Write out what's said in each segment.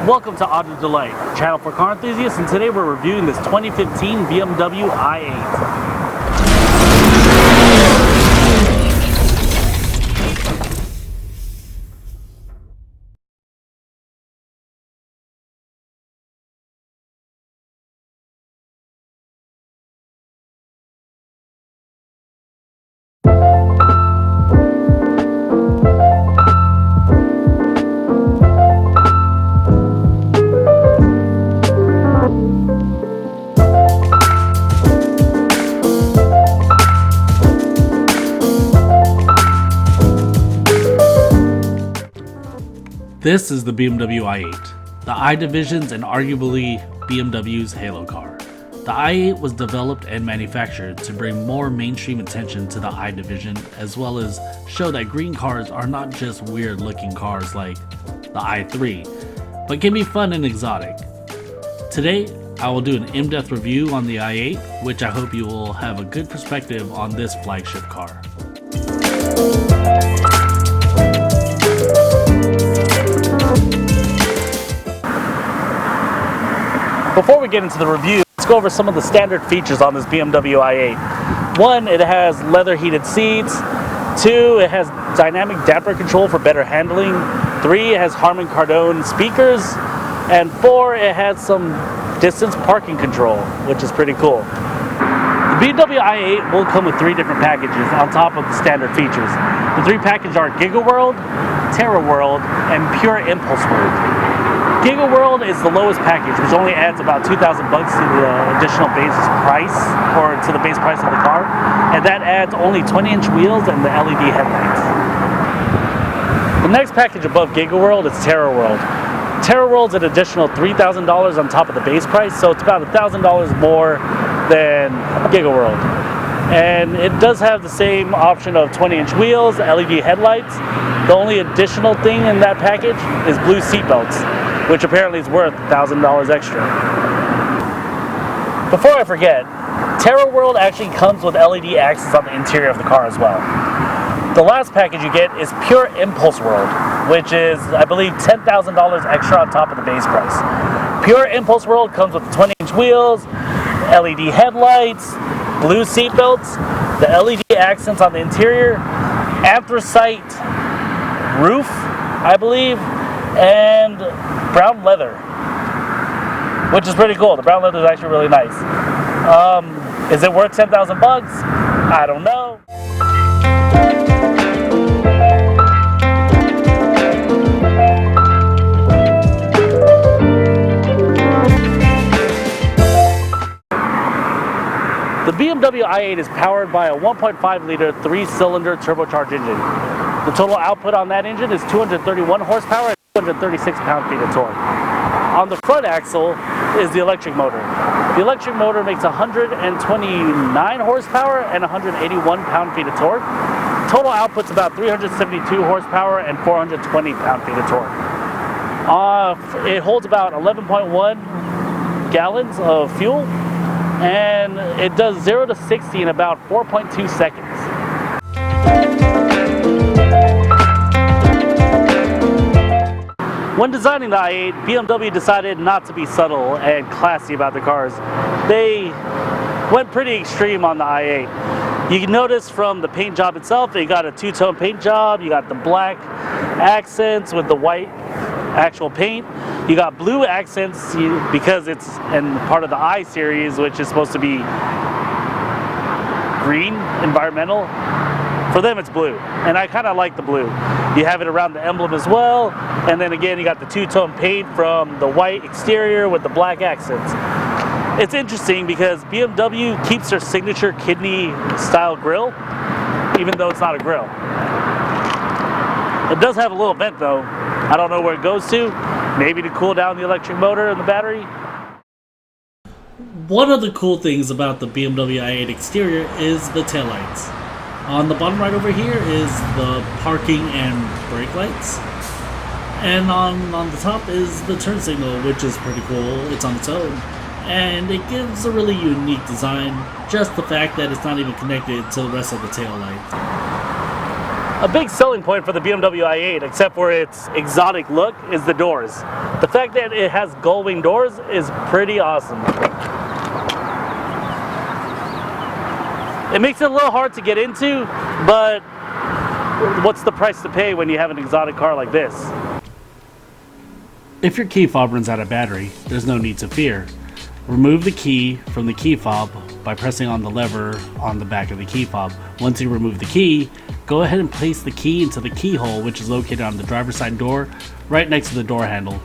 Welcome to AutoDelightyt, channel for car enthusiasts, and today we're reviewing this 2015 BMW i8. This is the BMW i8, the i division's and arguably BMW's halo car. The i8 was developed and manufactured to bring more mainstream attention to the i division, as well as show that green cars are not just weird looking cars like the i3, but can be fun and exotic. Today, I will do an in-depth review on the i8, which I hope you will have a good perspective on this flagship car. Before we get into the review, let's go over some of the standard features on this BMW i8. 1, it has leather heated seats. 2, it has dynamic damper control for better handling. 3, it has Harman Kardon speakers. And 4, it has some distance parking control, which is pretty cool. The BMW i8 will come with 3 different packages on top of the standard features. The 3 packages are Giga World, Terra World, and Pure Impulse World. Giga World is the lowest package, which only adds about $2,000 to the additional base price, or to the base price of the car, and that adds only 20-inch wheels and the LED headlights. The next package above Giga World is Terra World. Terra World's an additional $3,000 on top of the base price, so it's about $1,000 more than Giga World. And it does have the same option of 20-inch wheels, LED headlights. The only additional thing in that package is blue seat belts, which apparently is worth $1,000 extra. Before I forget, Terra World actually comes with LED accents on the interior of the car as well. The last package you get is Pure Impulse World, which is, I believe, $10,000 extra on top of the base price. Pure Impulse World comes with 20-inch wheels, LED headlights, blue seat belts, the LED accents on the interior, anthracite roof, I believe, and brown leather, which is pretty cool. The brown leather is actually really nice. Is it worth $10,000? I don't know. The BMW i8 is powered by a 1.5-liter 3-cylinder turbocharged engine. The total output on that engine is 231 horsepower and 236 pound-feet of torque. On the front axle is the electric motor. The electric motor makes 129 horsepower and 181 pound-feet of torque. Total output's about 372 horsepower and 420 pound-feet of torque. It holds about 11.1 gallons of fuel, and it does 0 to 60 in about 4.2 seconds. When designing the i8, BMW decided not to be subtle and classy about the cars. They went pretty extreme on the i8. You can notice from the paint job itself, they got a 2-tone paint job. You got the black accents with the white actual paint. You got blue accents because it's in part of the i series, which is supposed to be green, environmental. For them, it's blue, and I kind of like the blue. You have it around the emblem as well, and then again, you got the 2-tone paint from the white exterior with the black accents. It's interesting because BMW keeps their signature kidney-style grille, even though it's not a grille. It does have a little vent, though. I don't know where it goes to. Maybe to cool down the electric motor and the battery. One of the cool things about the BMW i8 exterior is the taillights. On the bottom right over here is the parking and brake lights. And on the top is the turn signal, which is pretty cool. It's on its own. And it gives a really unique design, just the fact that it's not even connected to the rest of the tail light. A big selling point for the BMW i8, except for its exotic look, is the doors. The fact that it has gull-wing doors is pretty awesome. It makes it a little hard to get into, but what's the price to pay when you have an exotic car like this? If your key fob runs out of battery, there's no need to fear. Remove the key from the key fob by pressing on the lever on the back of the key fob. Once you remove the key, go ahead and place the key into the keyhole, which is located on the driver's side door, right next to the door handle.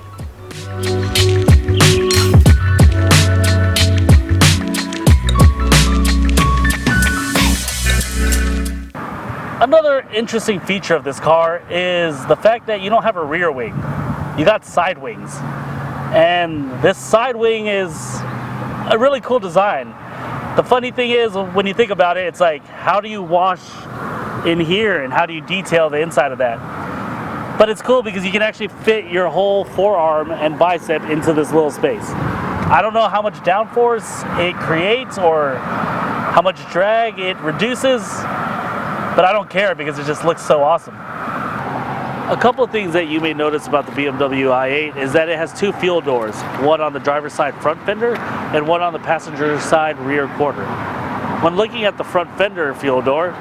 Another interesting feature of this car is the fact that you don't have a rear wing. You got side wings. And this side wing is a really cool design. The funny thing is, when you think about it, it's like, how do you wash in here and how do you detail the inside of that? But it's cool because you can actually fit your whole forearm and bicep into this little space. I don't know how much downforce it creates or how much drag it reduces, but I don't care because it just looks so awesome. A couple of things that you may notice about the BMW i8 is that it has two fuel doors, one on the driver's side front fender and one on the passenger side rear quarter. When looking at the front fender fuel door,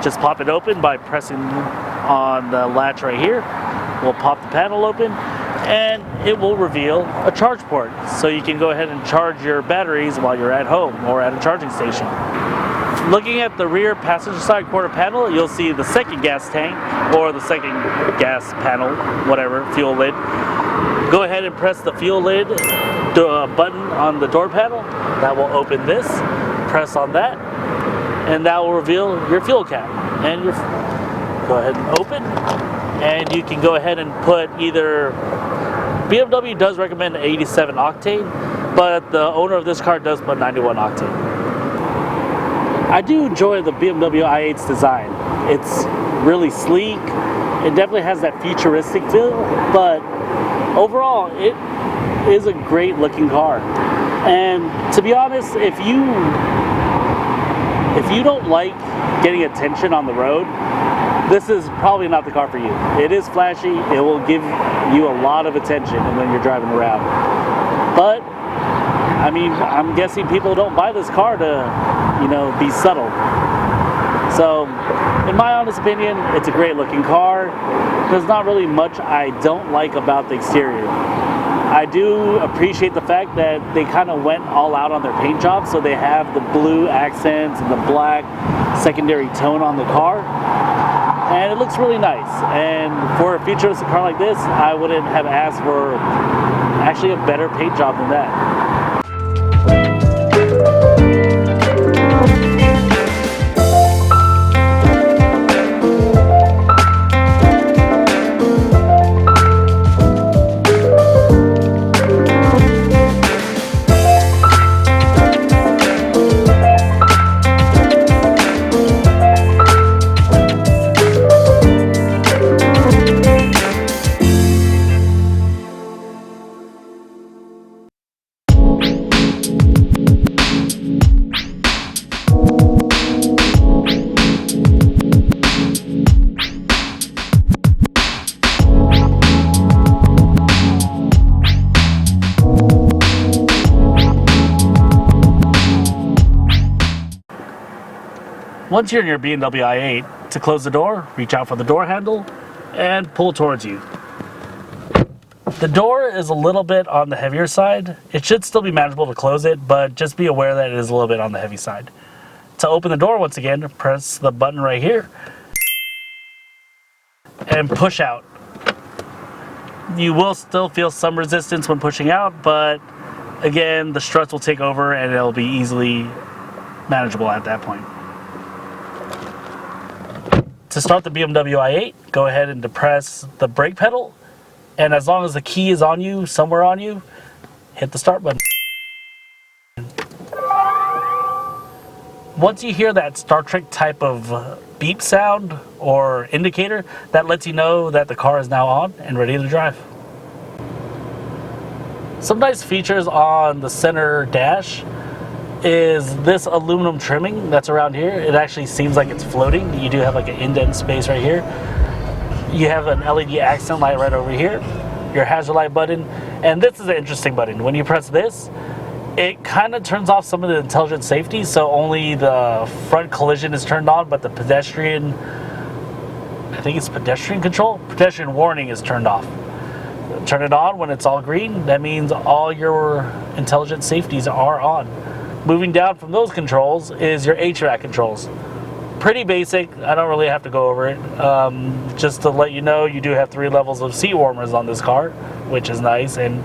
just pop it open by pressing on the latch right here. We'll pop the panel open and it will reveal a charge port, so you can go ahead and charge your batteries while you're at home or at a charging station. Looking at the rear passenger side quarter panel, you'll see the second gas tank or the second gas panel, whatever, fuel lid. Go ahead and press the fuel lid button on the door panel. That will open this. Press on that and that will reveal your fuel cap. And go ahead and open, and you can go ahead and put either, BMW does recommend 87 octane, but the owner of this car does put 91 octane. I do enjoy the BMW i8's design. It's really sleek. It definitely has that futuristic feel, but overall, it is a great looking car. And to be honest, if you don't like getting attention on the road, this is probably not the car for you. It is flashy. It will give you a lot of attention when you're driving around. But I mean, I'm guessing people don't buy this car to, be subtle. So, in my honest opinion, it's a great looking car. There's not really much I don't like about the exterior. I do appreciate the fact that they kind of went all out on their paint job, so they have the blue accents and the black secondary tone on the car. And it looks really nice. And for a futuristic car like this, I wouldn't have asked for actually a better paint job than that. Once you're in your BMW i8, to close the door, reach out for the door handle and pull towards you. The door is a little bit on the heavier side. It should still be manageable to close it, but just be aware that it is a little bit on the heavy side. To open the door, once again, press the button right here and push out. You will still feel some resistance when pushing out, but again, the struts will take over and it'll be easily manageable at that point. To start the BMW i8, go ahead and depress the brake pedal, and as long as the key is on you, somewhere on you, hit the start button. Once you hear that Star Trek type of beep sound or indicator, that lets you know that the car is now on and ready to drive. Some nice features on the center dash. is this aluminum trimming that's around here. It actually seems like it's floating. You do have like an indent space right here. You have an LED accent light right over here, your hazard light button, and this is an interesting button. When you press this, it kind of turns off some of the intelligent safety, so only the front collision is turned on, but the pedestrian, I think it's pedestrian control? Pedestrian warning is turned off. Turn it on when it's all green. That means all your intelligent safeties are on. Moving down from those controls is your HVAC controls. Pretty basic. I don't really have to go over it. Just to let you know, you do have 3 levels of seat warmers on this car, which is nice and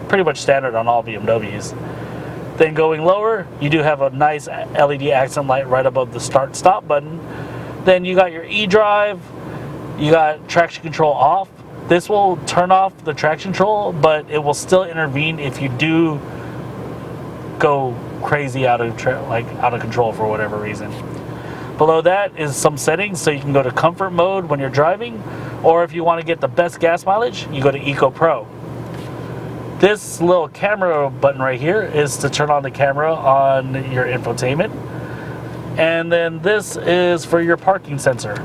pretty much standard on all BMWs. Then going lower, you do have a nice LED accent light right above the start-stop button. Then you got your eDrive. You got traction control off. This will turn off the traction control, but it will still intervene if you do go crazy out of control for whatever reason. Below that is some settings, so you can go to comfort mode when you're driving, or if you want to get the best gas mileage, you go to Eco Pro. This little camera button right here is to turn on the camera on your infotainment, and then this is for your parking sensor.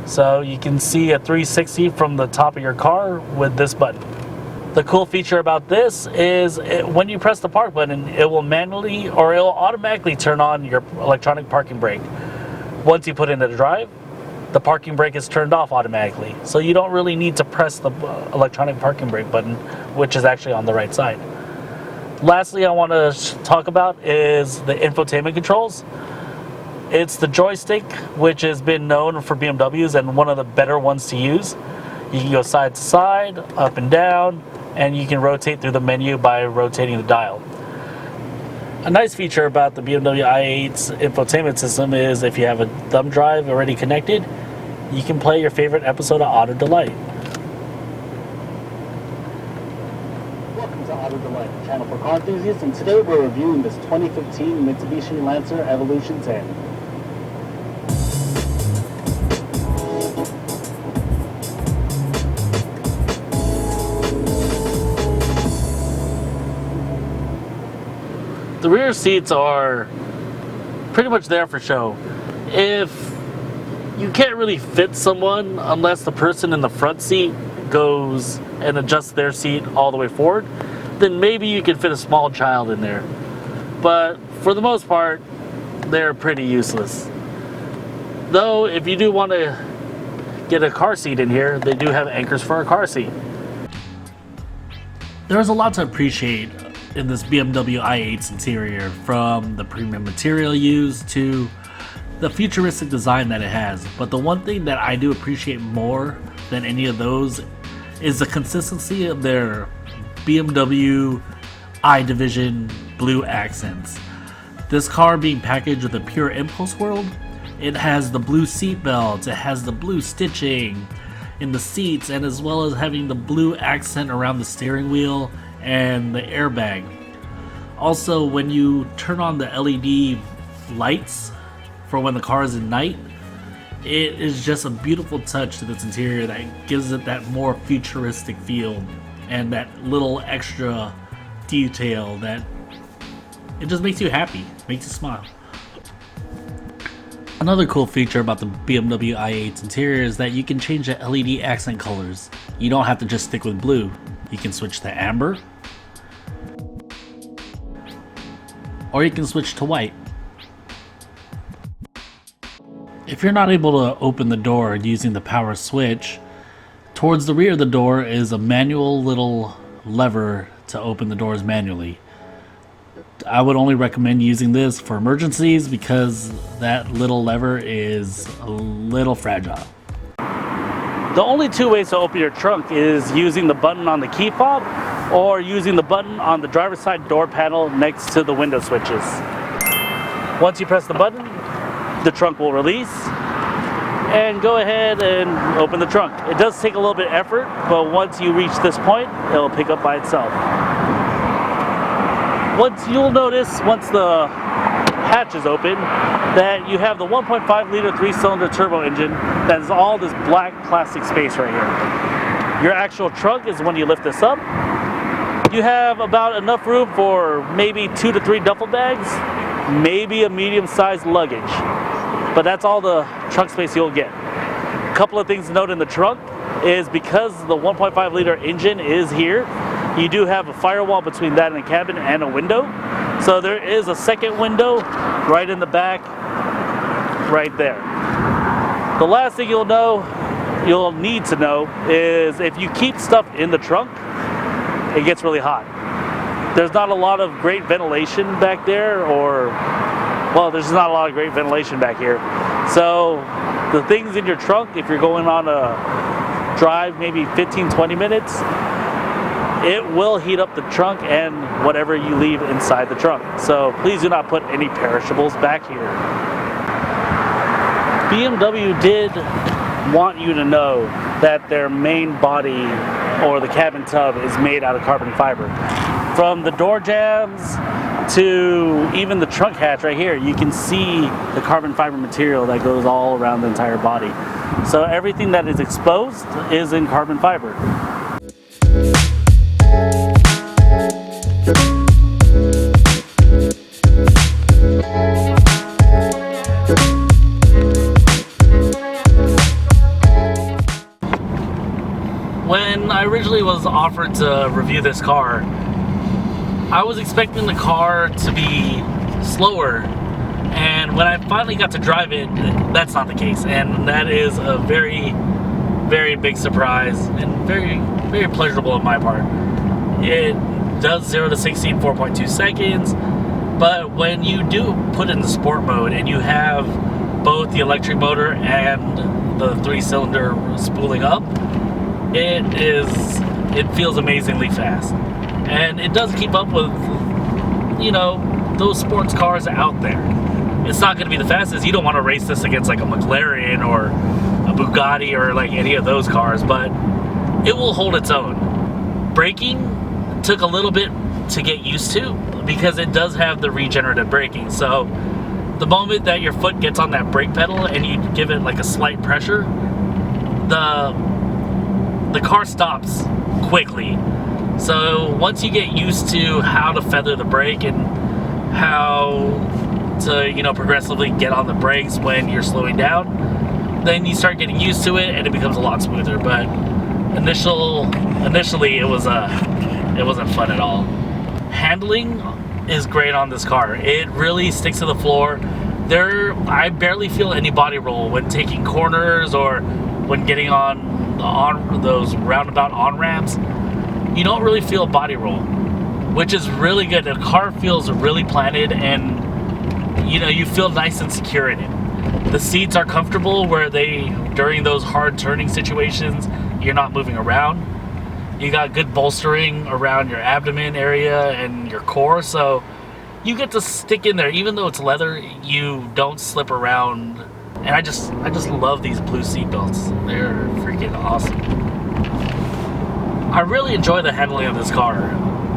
So you can see a 360 from the top of your car with this button. The cool feature about this is when you press the park button, it will manually or it will automatically turn on your electronic parking brake. Once you put it into drive, the parking brake is turned off automatically. So you don't really need to press the electronic parking brake button, which is actually on the right side. Lastly, I want to talk about is the infotainment controls. It's the joystick, which has been known for BMWs and one of the better ones to use. You can go side to side, up and down, and you can rotate through the menu by rotating the dial. A nice feature about the BMW i8's infotainment system is if you have a thumb drive already connected, you can play your favorite episode of AutoDelight. Welcome to AutoDelight, the channel for car enthusiasts, and today we're reviewing this 2015 Mitsubishi Lancer Evolution 10. The rear seats are pretty much there for show. If you can't really fit someone unless the person in the front seat goes and adjusts their seat all the way forward, then maybe you can fit a small child in there. But for the most part, they're pretty useless. Though, if you do want to get a car seat in here, they do have anchors for a car seat. There's a lot to appreciate in this BMW i8's interior, from the premium material used to the futuristic design that it has. But the one thing that I do appreciate more than any of those is the consistency of their BMW i Division blue accents. This car being packaged with a pure impulse world, it has the blue seat belts, it has the blue stitching in the seats, and as well as having the blue accent around the steering wheel and the airbag. Also, when you turn on the LED lights for when the car is in night, it is just a beautiful touch to this interior that gives it that more futuristic feel and that little extra detail that it just makes you happy, makes you smile. Another cool feature about the BMW i8's interior is that you can change the LED accent colors. You don't have to just stick with blue. You can switch to amber, or you can switch to white. If you're not able to open the door using the power switch, towards the rear of the door is a manual little lever to open the doors manually. I would only recommend using this for emergencies because that little lever is a little fragile. The only 2 ways to open your trunk is using the button on the key fob or using the button on the driver's side door panel next to the window switches. Once you press the button, the trunk will release and go ahead and open the trunk. It does take a little bit of effort, but once you reach this point, it'll pick up by itself. You'll notice once the hatch is open that you have the 1.5 liter 3-cylinder turbo engine that is all this black plastic space right here. Your actual trunk is when you lift this up. You have about enough room for maybe 2 to 3 duffel bags, maybe a medium-sized luggage. But that's all the trunk space you'll get. A couple of things to note in the trunk is because the 1.5 liter engine is here, you do have a firewall between that and the cabin and a window. So there is a second window right in the back, right there. The last thing you'll need to know is if you keep stuff in the trunk, it gets really hot. There's not a lot of great ventilation back there, well, there's not a lot of great ventilation back here. So the things in your trunk, if you're going on a drive maybe 15-20 minutes, it will heat up the trunk and whatever you leave inside the trunk. So please do not put any perishables back here. BMW did want you to know that their main body or the cabin tub is made out of carbon fiber. From the door jambs to even the trunk hatch right here, you can see the carbon fiber material that goes all around the entire body. So everything that is exposed is in carbon fiber. When I originally was offered to review this car, I was expecting the car to be slower, and when I finally got to drive it, that's not the case, and that is a very, very big surprise and very, very pleasurable on my part. It does 0 to 60 in 4.2 seconds, but when you do put it in the sport mode and you have both the electric motor and the 3-cylinder spooling up, it feels amazingly fast. And it does keep up with, those sports cars out there. It's not going to be the fastest. You don't want to race this against like a McLaren or a Bugatti or like any of those cars, but it will hold its own. Braking took a little bit to get used to because it does have the regenerative braking. So the moment that your foot gets on that brake pedal and you give it like a slight pressure, the car stops quickly. So once you get used to how to feather the brake and how to, progressively get on the brakes when you're slowing down, then you start getting used to it and it becomes a lot smoother. But initially it wasn't fun at all. Handling is great on this car. It really sticks to the floor. I barely feel any body roll when taking corners or when getting on those roundabout on-ramps. You don't really feel body roll, which is really good. The car feels really planted and you feel nice and secure in it. The seats are comfortable where during those hard turning situations, you're not moving around. You got good bolstering around your abdomen area and your core, so you get to stick in there. Even though it's leather, you don't slip around. And I just love these blue seat belts. They're freaking awesome. I really enjoy the handling of this car.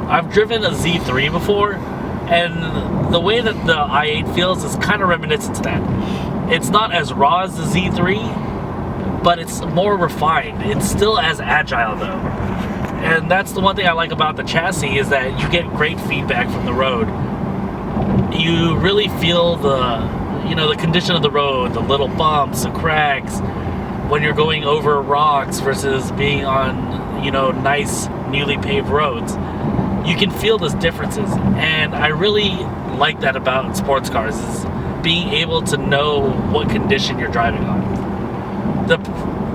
I've driven a Z3 before, and the way that the i8 feels is kind of reminiscent to that. It's not as raw as the Z3, but it's more refined. It's still as agile though. And that's the one thing I like about the chassis is that you get great feedback from the road. You really feel the condition of the road, the little bumps, the cracks, when you're going over rocks versus being on, nice newly paved roads. You can feel those differences, and I really like that about sports cars, is being able to know what condition you're driving on.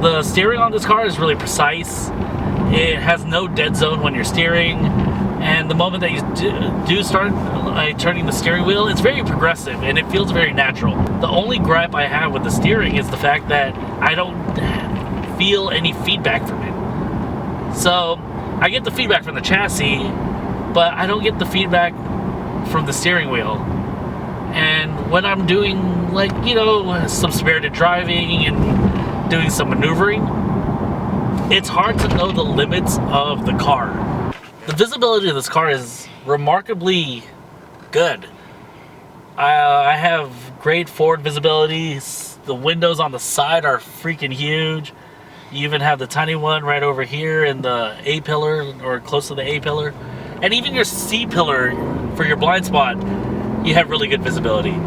The steering on this car is really precise. It has no dead zone when you're steering, and the moment that you do start turning the steering wheel, it's very progressive and it feels very natural. The only gripe I have with the steering is the fact that I don't feel any feedback from it. So I get the feedback from the chassis, but I don't get the feedback from the steering wheel. And when I'm doing some spirited driving and doing some maneuvering, it's hard to know the limits of the car. The visibility of this car is remarkably good. I have great forward visibility. The windows on the side are freaking huge. You even have the tiny one right over here in the A-pillar or close to the A-pillar. And even your C-pillar for your blind spot, you have really good visibility.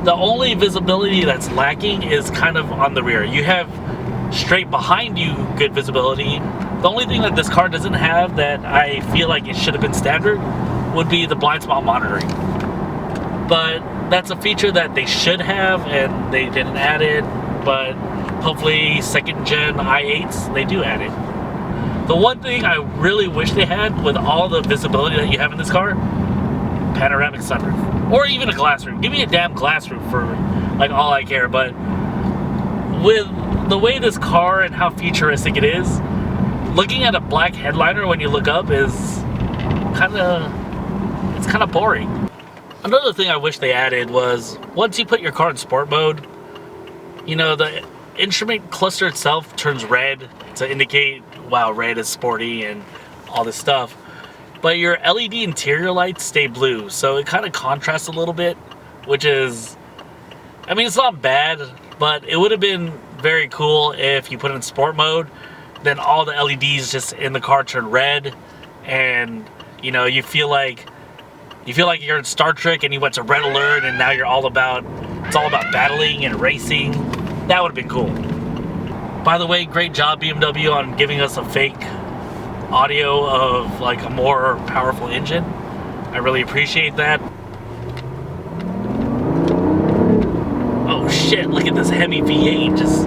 The only visibility that's lacking is kind of on the rear. You have straight behind you good visibility. The only thing that this car doesn't have that I feel like it should have been standard would be the blind spot monitoring. But that's a feature that they should have and they didn't add it. But hopefully second gen i8s, they do add it. The one thing I really wish they had with all the visibility that you have in this car, panoramic sunroof. Or even a glass roof. Give me a damn glass roof for like all I care. But with the way this car and how futuristic it is, looking at a black headliner when you look up is kind of boring. Another thing I wish they added was once you put your car in sport mode, you know, the instrument cluster itself turns red to indicate, wow, red is sporty and all this stuff. But your LED interior lights stay blue, so it kind of contrasts a little bit, which is, I mean, it's not bad, but it would have been very cool if you put it in sport mode, then all the LEDs just in the car turn red, and you know, you feel like you're in Star Trek and you went to red alert and now it's all about battling and racing. That would have been cool. By the way, great job BMW on giving us a fake audio of like a more powerful engine. I really appreciate that. Oh shit, look at this heavy V8 just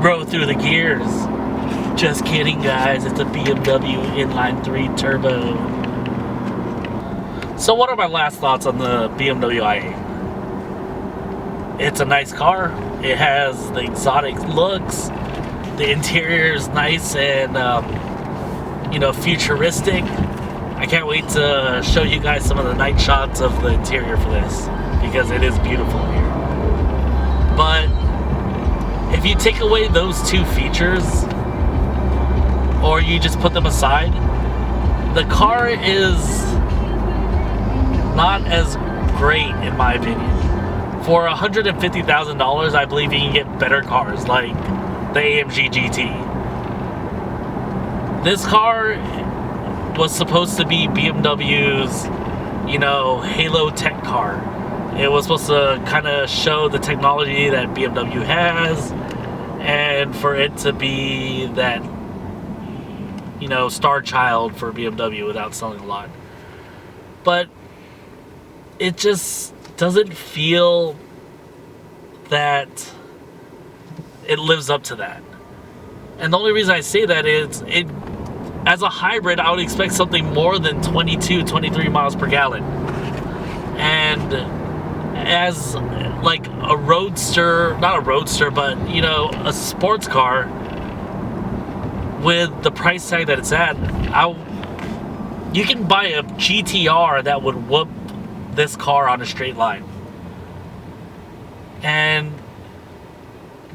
roll through the gears. Just kidding, guys, it's a BMW inline 3 turbo. So what are my last thoughts on the BMW i8? It's a nice car. It has the exotic looks. The interior is nice and you know, futuristic. I can't wait to show you guys some of the night shots of the interior for this, because it is beautiful here. But if you take away those two features, or you just put them aside, the car is not as great in my opinion. For $150,000, I believe you can get better cars like the AMG GT. This car was supposed to be BMW's, you know, Halo tech car. It was supposed to kind of show the technology that BMW has, and for it to be that, you know, star child for BMW without selling a lot. But it just doesn't feel that it lives up to that. And the only reason I say that is, as a hybrid, I would expect something more than 22, 23 miles per gallon. And as like a roadster, not a roadster, but you know, a sports car with the price tag that it's at, you can buy a GTR that would whoop this car on a straight line. And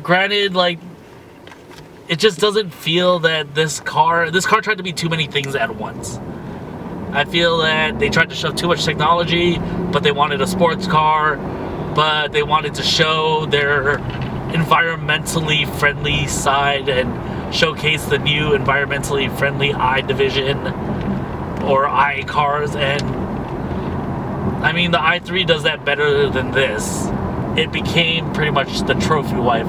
granted, like, it just doesn't feel that this car tried to be too many things at once. I feel that they tried to shove too much technology, but they wanted a sports car, but they wanted to show their environmentally friendly side and showcase the new environmentally friendly I division or I cars. And I mean, the i3 does that better than this. It became pretty much the trophy wife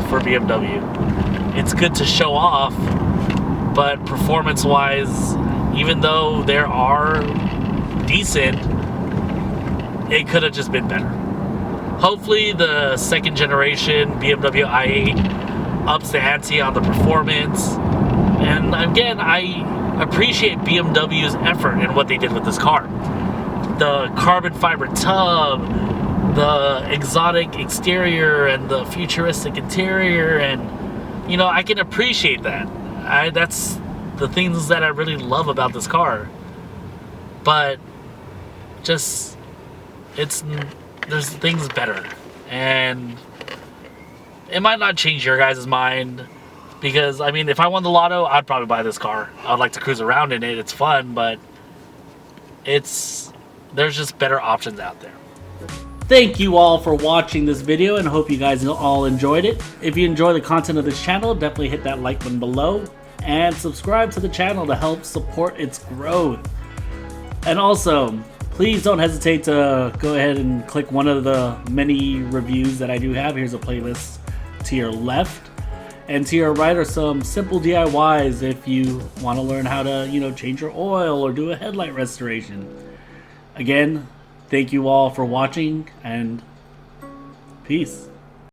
for BMW. It's good to show off, but performance-wise, even though there are decent, it could have just been better. Hopefully the second generation BMW i8 ups the ante on the performance. And again, I appreciate BMW's effort in what they did with this car. The carbon fiber tub, the exotic exterior, and the futuristic interior, and you know, I can appreciate that. That's the things that I really love about this car. But just, there's things better, and it might not change your guys' mind, because I mean, if I won the lotto, I'd probably buy this car. I'd like to cruise around in it. It's fun, but there's just better options out there. Thank you all for watching this video, and hope you guys all enjoyed it. If you enjoy the content of this channel, definitely hit that like button below and subscribe to the channel to help support its growth. And also, please don't hesitate to go ahead and click one of the many reviews that I do have. Here's a playlist to your left. And to your right are some simple DIYs if you want to learn how to, change your oil or do a headlight restoration. Again, thank you all for watching, and peace.